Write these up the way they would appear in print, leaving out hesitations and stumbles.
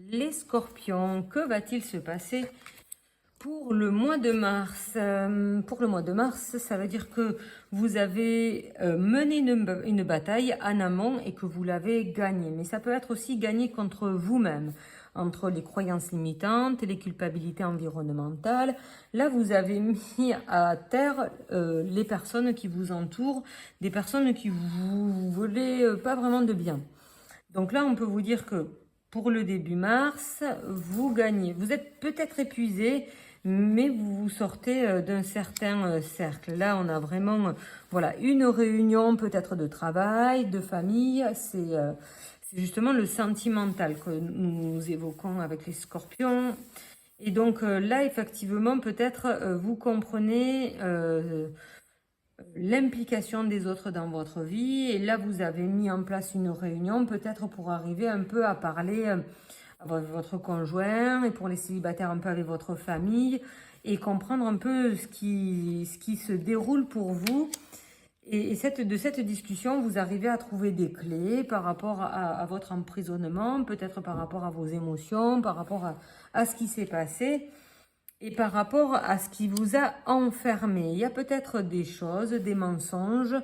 Les scorpions, que va-t-il se passer pour le mois de mars? Pour le mois de mars, ça veut dire que vous avez mené une bataille en amont et que vous l'avez gagnée. Mais ça peut être aussi gagné contre vous-même, entre les croyances limitantes, les culpabilités environnementales. Là, vous avez mis à terre les personnes qui vous entourent, des personnes qui vous voulaient pas vraiment de bien. Donc là, on peut vous dire que pour le début mars, vous gagnez. Vous êtes peut-être épuisé, mais vous sortez d'un certain cercle. Là, on a vraiment voilà, une réunion peut-être de travail, de famille. C'est justement le sentimental que nous évoquons avec les scorpions. Et donc là, effectivement, peut-être vous comprenez l'implication des autres dans votre vie. Et là, vous avez mis en place une réunion, peut-être pour arriver un peu à parler avec votre conjoint et pour les célibataires un peu avec votre famille et comprendre un peu ce qui se déroule pour vous. Et de cette discussion, vous arrivez à trouver des clés par rapport à votre emprisonnement, peut-être par rapport à vos émotions, par rapport à ce qui s'est passé. Et par rapport à ce qui vous a enfermé, il y a peut-être des choses, des mensonges,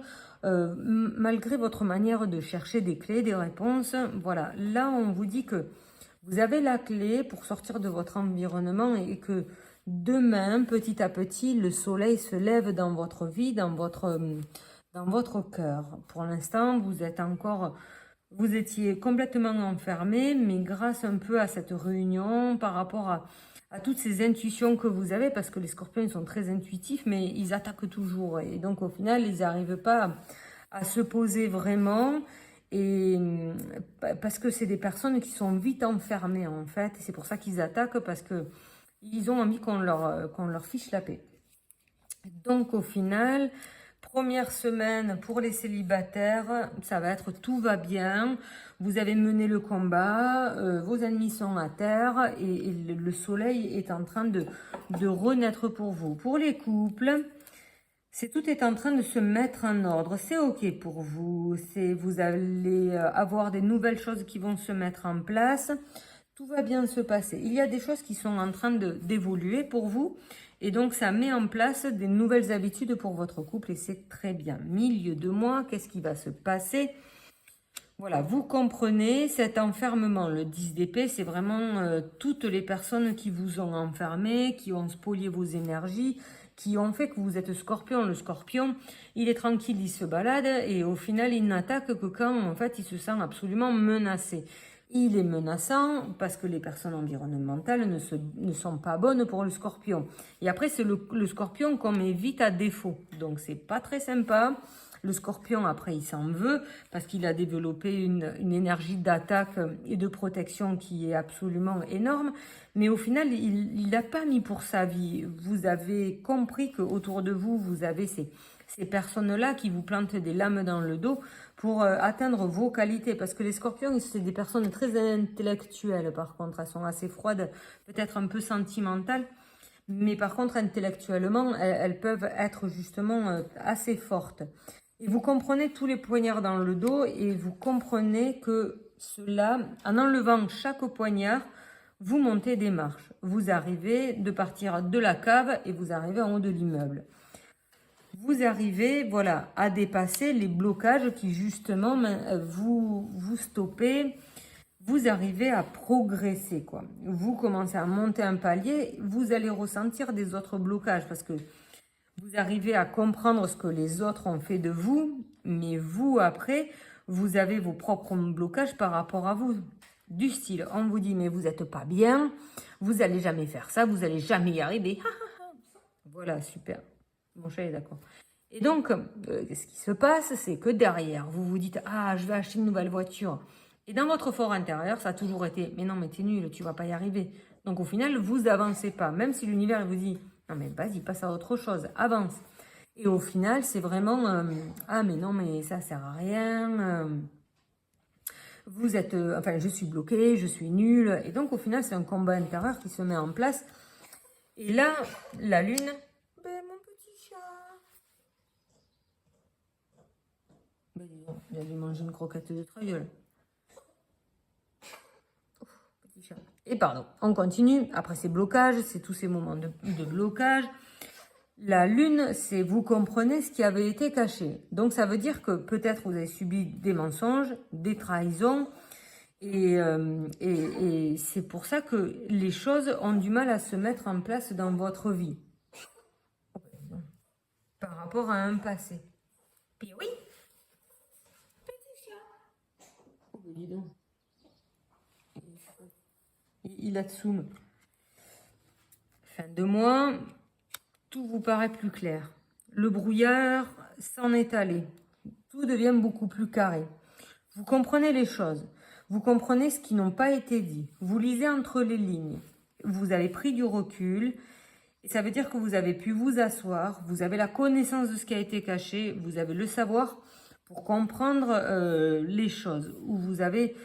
malgré votre manière de chercher des clés, des réponses. Voilà, là on vous dit que vous avez la clé pour sortir de votre environnement et que demain, petit à petit, le soleil se lève dans votre vie, dans votre cœur. Pour l'instant, vous étiez complètement enfermé, mais grâce un peu à cette réunion, par rapport à toutes ces intuitions que vous avez, parce que les scorpions ils sont très intuitifs, mais ils attaquent toujours. Et donc au final, ils n'arrivent pas à se poser vraiment. Et parce que c'est des personnes qui sont vite enfermées en fait. Et c'est pour ça qu'ils attaquent, parce que ils ont envie qu'on leur fiche la paix. Donc au final, première semaine pour les célibataires, ça va être tout va bien. Vous avez mené le combat, vos ennemis sont à terre et le soleil est en train de renaître pour vous. Pour les couples, tout est en train de se mettre en ordre. C'est ok pour vous. Vous allez avoir des nouvelles choses qui vont se mettre en place. Tout va bien se passer. Il y a des choses qui sont en train d'évoluer pour vous. Et donc, ça met en place des nouvelles habitudes pour votre couple et c'est très bien. Milieu de mois, qu'est-ce qui va se passer? Voilà, vous comprenez cet enfermement. Le 10 d'épée, c'est vraiment toutes les personnes qui vous ont enfermé, qui ont spolié vos énergies, qui ont fait que vous êtes scorpion. Le scorpion, il est tranquille, il se balade et au final, il n'attaque que quand, en fait, il se sent absolument menacé. Il est menaçant parce que les personnes environnementales ne sont pas bonnes pour le scorpion. Et après, c'est le scorpion qu'on met vite à défaut. Donc, c'est pas très sympa. Le scorpion, après, il s'en veut parce qu'il a développé une énergie d'attaque et de protection qui est absolument énorme. Mais au final, il l'a pas mis pour sa vie. Vous avez compris qu'autour de vous, vous avez ces personnes-là qui vous plantent des lames dans le dos pour atteindre vos qualités. Parce que les scorpions, c'est des personnes très intellectuelles, par contre. Elles sont assez froides, peut-être un peu sentimentales. Mais par contre, intellectuellement, elles peuvent être justement assez fortes. Et vous comprenez tous les poignards dans le dos et vous comprenez que cela, en enlevant chaque poignard, vous montez des marches. Vous arrivez de partir de la cave et vous arrivez en haut de l'immeuble. Vous arrivez, voilà, à dépasser les blocages qui justement vous stoppez. Vous arrivez à progresser, quoi. Vous commencez à monter un palier. Vous allez ressentir des autres blocages parce que vous arrivez à comprendre ce que les autres ont fait de vous, mais vous, après, vous avez vos propres blocages par rapport à vous. Du style, on vous dit, mais vous n'êtes pas bien, vous n'allez jamais faire ça, vous n'allez jamais y arriver. Voilà, super. Mon chat est d'accord. Et donc, ce qui se passe, c'est que derrière, vous vous dites, ah, je vais acheter une nouvelle voiture. Et dans votre fort intérieur, ça a toujours été, mais non, mais t'es nul, tu vas pas y arriver. Donc au final, vous avancez pas, même si l'univers vous dit, non mais vas-y, passe à autre chose, avance. Et au final, c'est vraiment, ah mais non, mais ça sert à rien. Vous êtes, enfin, je suis bloqué, je suis nul. Et donc au final, c'est un combat intérieur qui se met en place. Et là, la lune, ben mon petit chat. Ben, il a dû manger une croquette de treuil. Petit Et pardon, on continue. Après ces blocages, c'est tous ces moments de blocage. La lune, c'est vous comprenez ce qui avait été caché. Donc ça veut dire que peut-être vous avez subi des mensonges, des trahisons. Et c'est pour ça que les choses ont du mal à se mettre en place dans votre vie. Par rapport à un passé. Puis oui. Petit chat. Oh, dis donc. Il a tsoum. Fin de mois, tout vous paraît plus clair. Le brouillard s'en est allé. Tout devient beaucoup plus carré. Vous comprenez les choses. Vous comprenez ce qui n'ont pas été dit. Vous lisez entre les lignes. Vous avez pris du recul. Et ça veut dire que vous avez pu vous asseoir. Vous avez la connaissance de ce qui a été caché. Vous avez le savoir pour comprendre les choses. Ou vous avez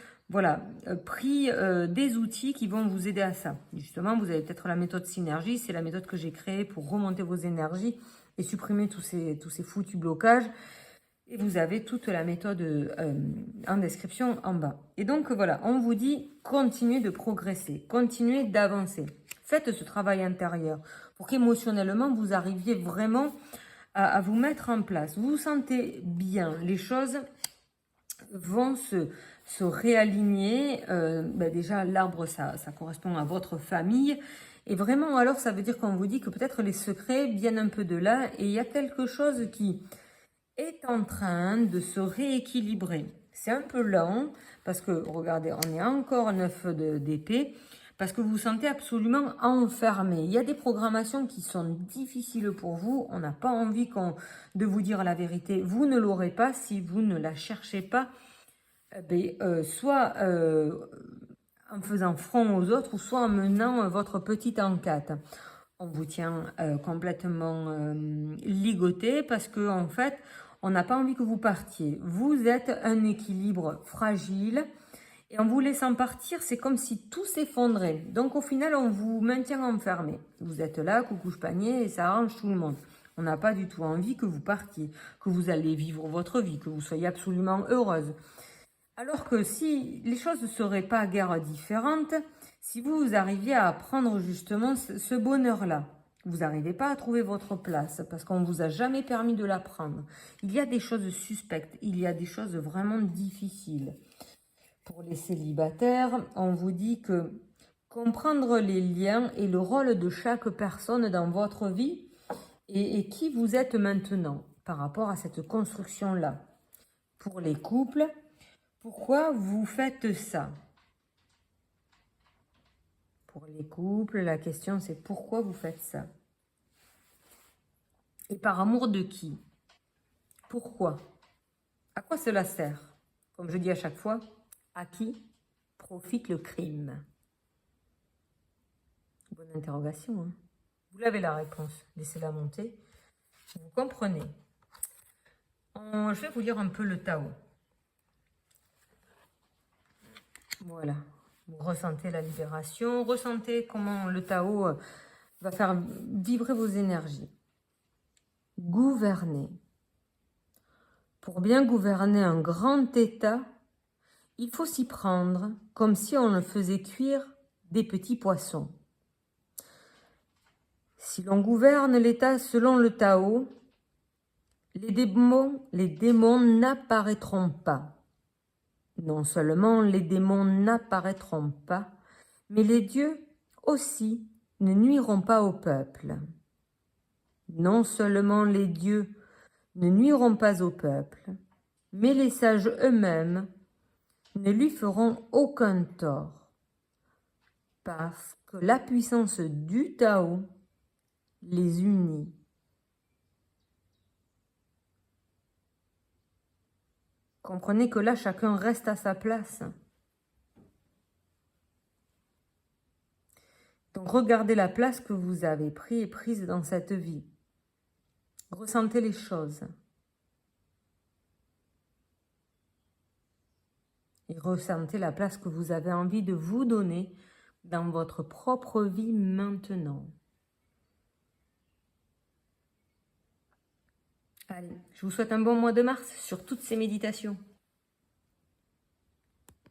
pris des outils qui vont vous aider à ça. Justement, vous avez peut-être la méthode synergie. C'est la méthode que j'ai créée pour remonter vos énergies et supprimer tous ces foutus blocages. Et vous avez toute la méthode en description en bas. Et donc voilà, on vous dit continuez de progresser, continuez d'avancer. Faites ce travail intérieur pour qu'émotionnellement vous arriviez vraiment à vous mettre en place. Vous vous sentez bien, les choses vont se réaligner. Déjà l'arbre ça correspond à votre famille. Et vraiment alors ça veut dire qu'on vous dit que peut-être les secrets viennent un peu de là et il y a quelque chose qui est en train de se rééquilibrer. C'est un peu lent parce que, regardez, on est encore 9 d'épée parce que vous vous sentez absolument enfermé. Il y a des programmations qui sont difficiles pour vous. On n'a pas envie de vous dire la vérité. Vous ne l'aurez pas si vous ne la cherchez pas, soit en faisant front aux autres ou soit en menant votre petite enquête. On vous tient complètement ligoté parce que en fait, on n'a pas envie que vous partiez. Vous êtes un équilibre fragile et en vous laissant partir, c'est comme si tout s'effondrait. Donc au final, on vous maintient enfermé. Vous êtes là, coucou panier, et ça arrange tout le monde. On n'a pas du tout envie que vous partiez, que vous allez vivre votre vie, que vous soyez absolument heureuse. Alors que si les choses ne seraient pas guère différentes, si vous arriviez à prendre justement ce bonheur-là, vous n'arrivez pas à trouver votre place parce qu'on ne vous a jamais permis de la prendre. Il y a des choses suspectes, il y a des choses vraiment difficiles. Pour les célibataires, on vous dit que comprendre les liens et le rôle de chaque personne dans votre vie et qui vous êtes maintenant par rapport à cette construction-là. Pour les couples, pourquoi vous faites ça? Pour les couples, la question c'est pourquoi vous faites ça? Et par amour de qui? Pourquoi? À quoi cela sert? Comme je dis à chaque fois, à qui profite le crime? Bonne interrogation. Hein? Vous avez la réponse. Laissez-la monter. Vous comprenez. Je vais vous lire un peu le Tao. Voilà. Vous ressentez la libération. Ressentez comment le Tao va faire vibrer vos énergies. Gouverner. Pour bien gouverner un grand État, il faut s'y prendre comme si on le faisait cuire des petits poissons. Si l'on gouverne l'État selon le Tao, les démons n'apparaîtront pas. Non seulement les démons n'apparaîtront pas, mais les dieux aussi ne nuiront pas au peuple. Non seulement les dieux ne nuiront pas au peuple, mais les sages eux-mêmes ne lui feront aucun tort, parce que la puissance du Tao les unit. Comprenez que là, chacun reste à sa place. Donc, regardez la place que vous avez prise dans cette vie. Ressentez les choses. Et ressentez la place que vous avez envie de vous donner dans votre propre vie maintenant. Allez, je vous souhaite un bon mois de mars sur toutes ces méditations.